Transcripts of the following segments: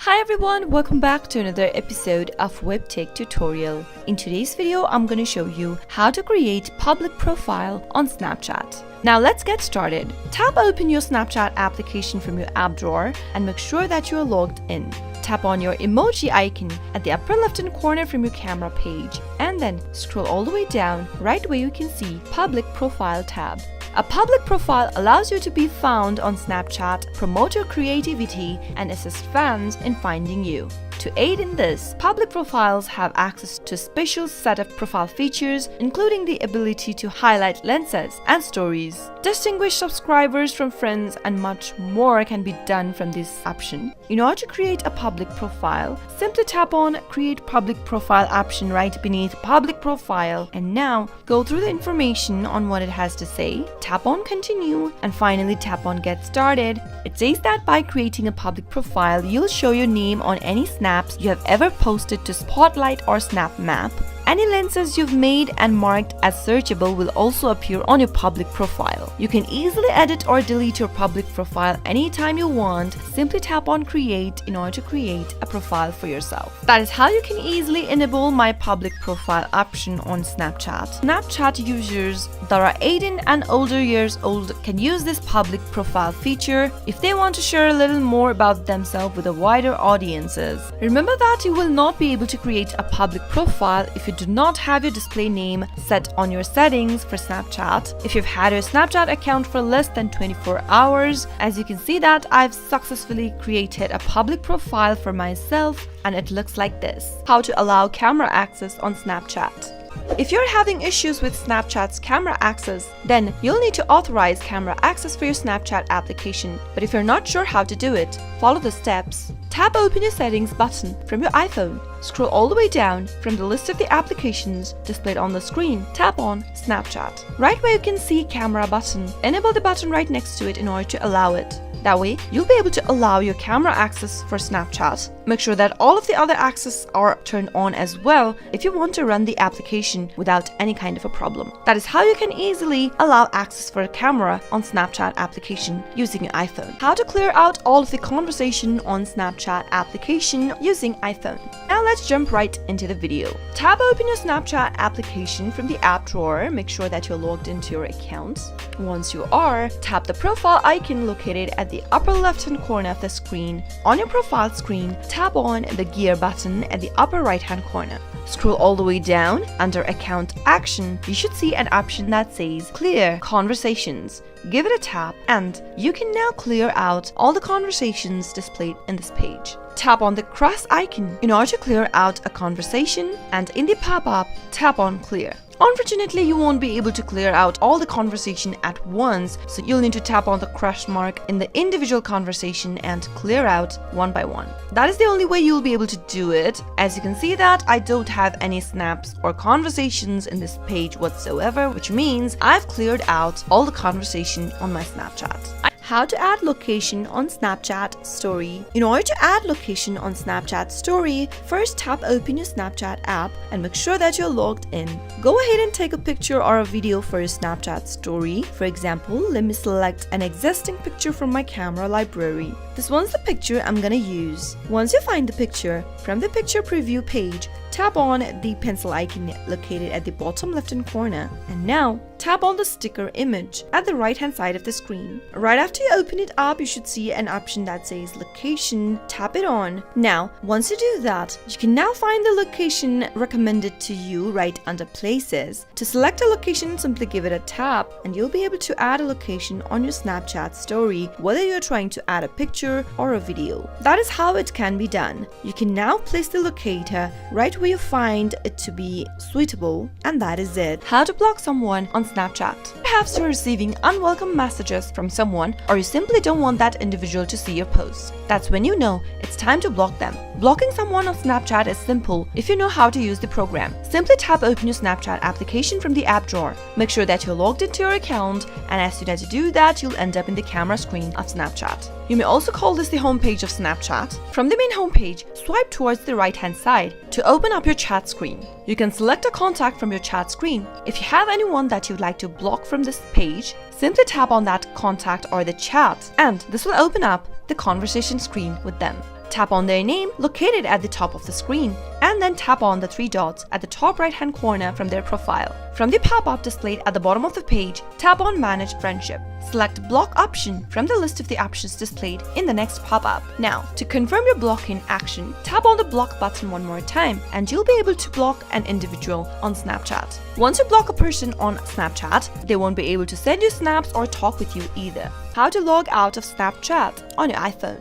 Hi everyone, welcome back to another episode of WebTech Tutorial. In today's video, I'm going to show you how to create public profile on Snapchat. Now let's get started. Tap open your Snapchat application from your app drawer and make sure that you are logged in. Tap on your emoji icon at the upper left-hand corner from your camera page and then scroll all the way down right where you can see Public Profile tab. A public profile allows you to be found on Snapchat, promote your creativity, and assist fans in finding you. To aid in this, public profiles have access to a special set of profile features, including the ability to highlight lenses and stories, distinguish subscribers from friends, and much more can be done from this option. In order to create a public profile, simply tap on Create Public Profile option right beneath Public Profile, and now go through the information on what it has to say, tap on Continue, and finally tap on Get Started. It says that by creating a public profile, you'll show your name on any snaps you have ever posted to Spotlight or Snap Map. Any lenses you've made and marked as searchable will also appear on your public profile. You can easily edit or delete your public profile anytime you want. Simply tap on Create in order to create a profile for yourself. That is how you can easily enable My Public Profile option on Snapchat. Snapchat users that are 18 and older years old can use this public profile feature if they want to share a little more about themselves with a wider audiences. Remember that you will not be able to create a public profile if you do not have your display name set on your settings for Snapchat. If you've had your Snapchat account for less than 24 hours, as you can see that I've successfully created a public profile for myself and it looks like this. How to allow camera access on Snapchat. If you're having issues with Snapchat's camera access, then you'll need to authorize camera access for your Snapchat application. But if you're not sure how to do it, follow the steps. Tap Open Your Settings button from your iPhone. Scroll all the way down from the list of the applications displayed on the screen. Tap on Snapchat. Right where you can see Camera button, enable the button right next to it in order to allow it. That way, you'll be able to allow your camera access for Snapchat. Make sure that all of the other access are turned on as well if you want to run the application without any kind of a problem. That is how you can easily allow access for a camera on Snapchat application using your iPhone. How to clear out all of the conversation on Snapchat application using iPhone. Now let's jump right into the video. Tap open your Snapchat application from the app drawer. Make sure that you're logged into your account. Once you are, tap the profile icon located at the upper left-hand corner of the screen. On your profile screen, tap on the gear button at the upper right-hand corner. Scroll all the way down. Under Account Action, you should see an option that says Clear Conversations. Give it a tap and you can now clear out all the conversations displayed in this page. Tap on the cross icon in order to clear out a conversation and in the pop-up, tap on Clear. Unfortunately, you won't be able to clear out all the conversation at once, so you'll need to tap on the cross mark in the individual conversation and clear out one by one. That is the only way you'll be able to do it. As you can see that I don't have any snaps or conversations in this page whatsoever, which means I've cleared out all the conversation on my Snapchat. How to add location on Snapchat Story. In order to add location on Snapchat Story, first tap open your Snapchat app and make sure that you're logged in. Go ahead and take a picture or a video for your Snapchat Story. For example, let me select an existing picture from my camera library. This one's the picture I'm gonna use. Once you find the picture, from the picture preview page, tap on the pencil icon located at the bottom left-hand corner. And now, tap on the sticker image at the right-hand side of the screen. Right after you open it up, you should see an option that says Location. Tap it on. Now, once you do that, you can now find the location recommended to you right under Places. To select a location, simply give it a tap and you'll be able to add a location on your Snapchat Story, whether you're trying to add a picture or a video. That is how it can be done. You can now place the locator right where you find it to be suitable, and that is it. How to block someone on Snapchat. Perhaps you're receiving unwelcome messages from someone or you simply don't want that individual to see your posts. That's when you know it's time to block them. Blocking someone on Snapchat is simple if you know how to use the program. Simply tap open your Snapchat application from the app drawer. Make sure that you're logged into your account, and as soon as you do that, you'll end up in the camera screen of Snapchat. You may also call this the homepage of Snapchat. From the main homepage, swipe towards the right-hand side to open up your chat screen. You can select a contact from your chat screen. If you have anyone that you'd like to block from this page, simply tap on that contact or the chat, and this will open up the conversation screen with them. tap on their name located at the top of the screen, and then tap on the three dots at the top right-hand corner from their profile. From the pop-up displayed at the bottom of the page, tap on Manage Friendship. Select Block option from the list of the options displayed in the next pop-up. Now, to confirm your blocking action, tap on the Block button one more time and you'll be able to block an individual on Snapchat. Once you block a person on Snapchat, they won't be able to send you snaps or talk with you either. How to log out of Snapchat on your iPhone.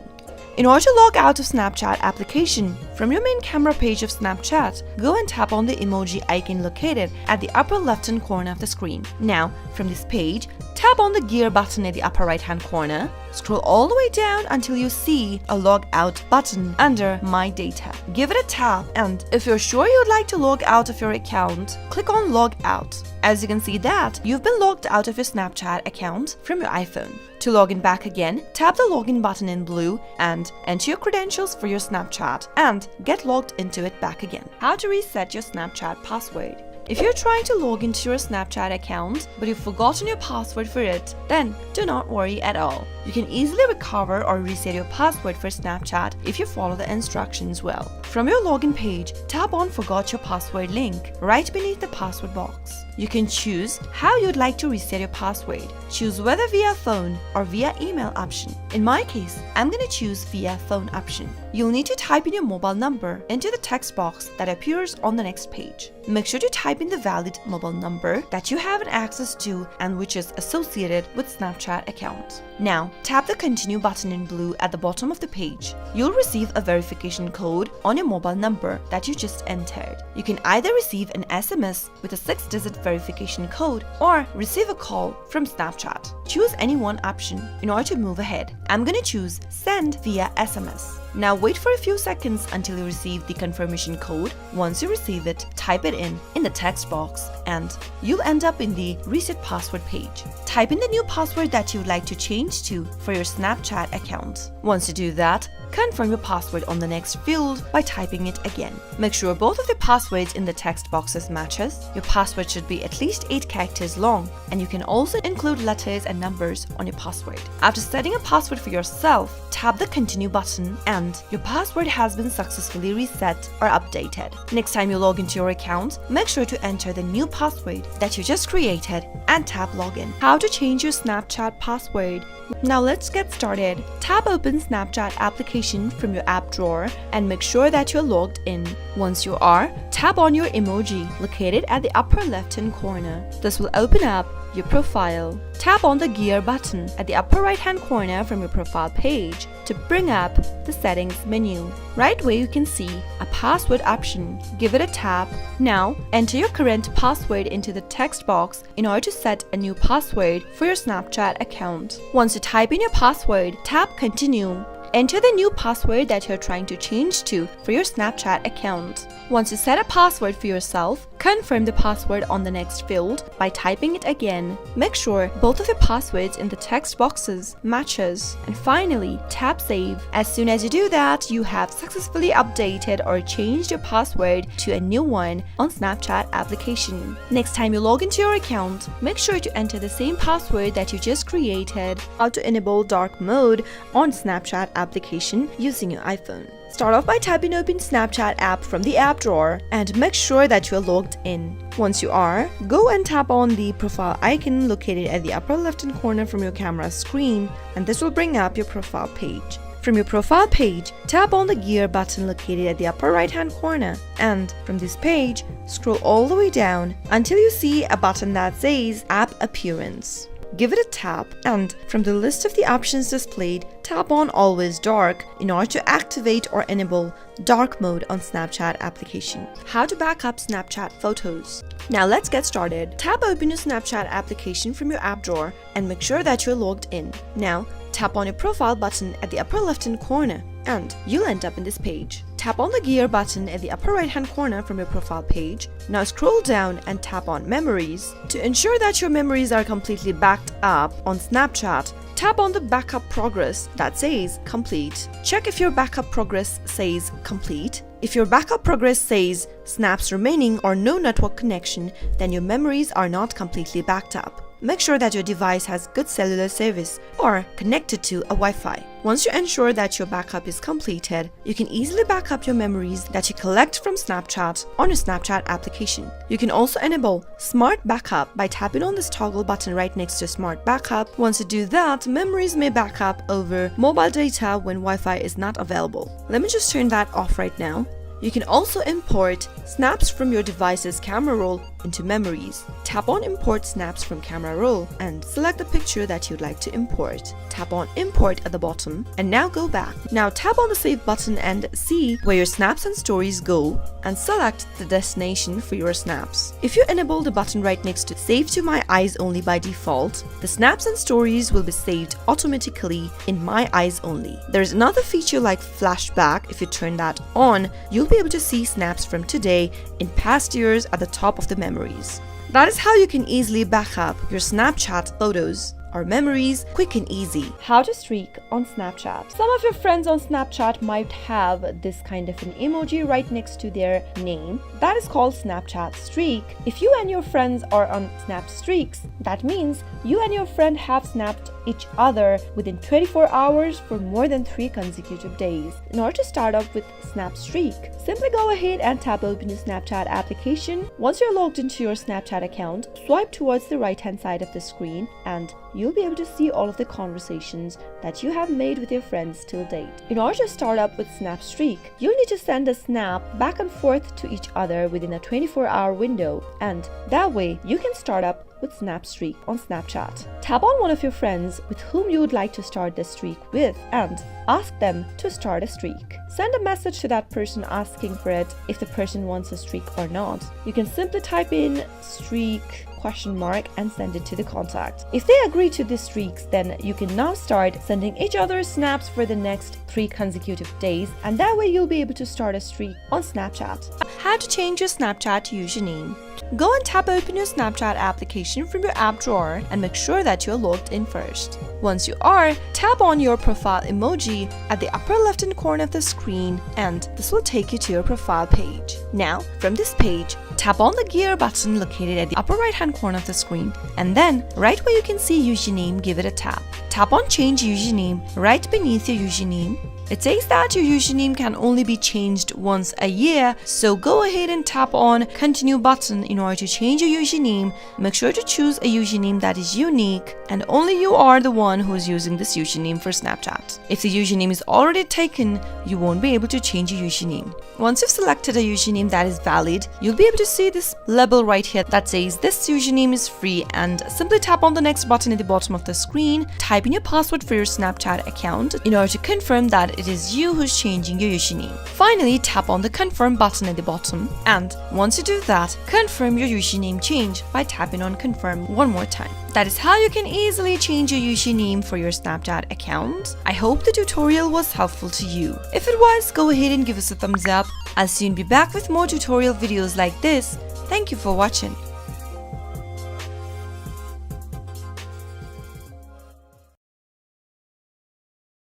In order to log out of Snapchat application, from your main camera page of Snapchat, go and tap on the emoji icon located at the upper left-hand corner of the screen. Now, from this page, tap on the gear button at the upper right-hand corner. Scroll all the way down until you see a log out button under My Data. Give it a tap, and if you're sure you'd like to log out of your account, click on Log Out. As you can see that you've been logged out of your Snapchat account from your iPhone. To log in back again, tap the login button in blue and enter your credentials for your Snapchat and get logged into it back again. How to reset your Snapchat password. If you're trying to log into your Snapchat account but you've forgotten your password for it, then do not worry at all. You can easily recover or reset your password for Snapchat if you follow the instructions well. From your login page, tap on Forgot Your Password link right beneath the password box. You can choose how you'd like to reset your password. Choose whether via phone or via email option. In my case, I'm going to choose via phone option. You'll need to type in your mobile number into the text box that appears on the next page. Make sure to type in the valid mobile number that you have access to and which is associated with Snapchat account. Now, tap the Continue button in blue at the bottom of the page. You'll receive a verification code on your mobile number that you just entered. You can either receive an SMS with a 6-digit verification code or receive a call from Snapchat. Choose any one option in order to move ahead. I'm going to choose Send via SMS. Now wait for a few seconds until you receive the confirmation code. Once you receive it, type it in the text box and you'll end up in the Reset Password page. Type in the new password that you would like to change to for your Snapchat account. Once you do that, confirm your password on the next field by typing it again. Make sure both of the passwords in the text boxes matches. Your password should be at least 8 characters long, and you can also include letters and numbers on your password. After setting a password for yourself, tap the Continue button and your password has been successfully reset or updated. Next time you log into your account, make sure to enter the new password that you just created and tap Login. How to change your Snapchat password. Now let's get started. Tap Open Snapchat application from your app drawer and make sure that you're logged in. Once you are, tap on your emoji located at the upper left-hand corner. This will open up your profile. Tap on the gear button at the upper right-hand corner from your profile page to bring up the settings menu. Right where you can see a password option. Give it a tap. Now enter your current password into the text box in order to set a new password for your Snapchat account. Once you type in your password, tap Continue. Enter the new password that you're trying to change to for your Snapchat account. Once you set a password for yourself, confirm the password on the next field by typing it again. Make sure both of the passwords in the text boxes matches. And finally, tap Save. As soon as you do that, you have successfully updated or changed your password to a new one on Snapchat application. Next time you log into your account, make sure to enter the same password that you just created. How to enable dark mode on Snapchat application using your iPhone. Start off by tapping open Snapchat app from the app drawer and make sure that you are logged in. Once you are, go and tap on the profile icon located at the upper left-hand corner from your camera screen, and this will bring up your profile page. From your profile page, tap on the gear button located at the upper right-hand corner, and from this page, scroll all the way down until you see a button that says App Appearance. Give it a tap, and from the list of the options displayed, tap on Always Dark in order to activate or enable dark mode on Snapchat application. How to back up Snapchat photos. Now let's get started. Tap open your Snapchat application from your app drawer and make sure that you're logged in. Now, tap on your profile button at the upper left-hand corner and you'll end up in this page. Tap on the gear button at the upper right-hand corner from your profile page. Now scroll down and tap on Memories. To ensure that your memories are completely backed up on Snapchat, tap on the Backup Progress that says Complete. Check if your backup progress says Complete. If your backup progress says Snaps remaining or no network connection, then your memories are not completely backed up. make sure that your device has good cellular service or connected to a Wi-Fi. Once you ensure that your backup is completed, you can easily back up your memories that you collect from Snapchat on your Snapchat application. You can also enable Smart Backup by tapping on this toggle button right next to Smart Backup. Once you do that, memories may back up over mobile data when Wi-Fi is not available. Let me just turn that off right now. You can also import snaps from your device's camera roll into memories. Tap on Import Snaps from Camera Roll and select the picture that you'd like to import. Tap on Import at the bottom and now go back. Now tap on the Save button and see where your snaps and stories go and select the destination for your snaps. If you enable the button right next to Save to My Eyes Only by default, the snaps and stories will be saved automatically in My Eyes Only. There's another feature like Flashback. If you turn that on, you'll be able to see snaps from today in past years at the top of the memories. That is how you can easily back up your Snapchat photos or memories quick and easy. How to streak on Snapchat. Some of your friends on Snapchat might have this kind of an emoji right next to their name. That is called Snapchat streak. If you and your friends are on Snap streaks, that means you and your friend have snapped each other within 24 hours for more than 3 consecutive days. In order to start off with Snap streak, simply go ahead and tap open your Snapchat application. Once you're logged into your Snapchat account, swipe towards the right hand side of the screen and you'll be able to see all of the conversations that you have made with your friends till date. In order to start up with Snap streak, you'll need to send a snap back and forth to each other within a 24-hour window, and that way you can start up with Snap streak on Snapchat. Tap on one of your friends with whom you would like to start the streak with and ask them to start a streak. Send a message to that person asking for it if the person wants a streak or not. You can simply type in streak ? And send it to the contact. If they agree to the streaks, then you can now start sending each other snaps for the next 3 consecutive days, and that way you'll be able to start a streak on Snapchat. How to change your Snapchat username. Go and tap open your Snapchat application from your app drawer and make sure that you're logged in first. Once you are, tap on your profile emoji at the upper left hand corner of the screen and this will take you to your profile page. Now, from this page, tap on the gear button located at the upper right hand corner of the screen and then right where you can see username, give it a tap. Tap on change username right beneath your username. It says that your username can only be changed once a year, so go ahead and tap on continue button in order to change your username. Make sure to choose a username that is unique and only you are the one who is using this username for Snapchat. If the username is already taken, you won't be able to change your username. Once you've selected a username that is valid, you'll be able to see this label right here that says this username is free, and simply tap on the next button at the bottom of the screen. Type in your password for your Snapchat account in order to confirm that it is you who's changing your username. Finally, tap on the confirm button at the bottom, and once you do that, confirm your username change by tapping on confirm one more time. That is how you can easily change your username for your Snapchat account. I hope the tutorial was helpful to you. If it was, go ahead and give us a thumbs up. I'll soon be back with more tutorial videos like this. Thank you for watching.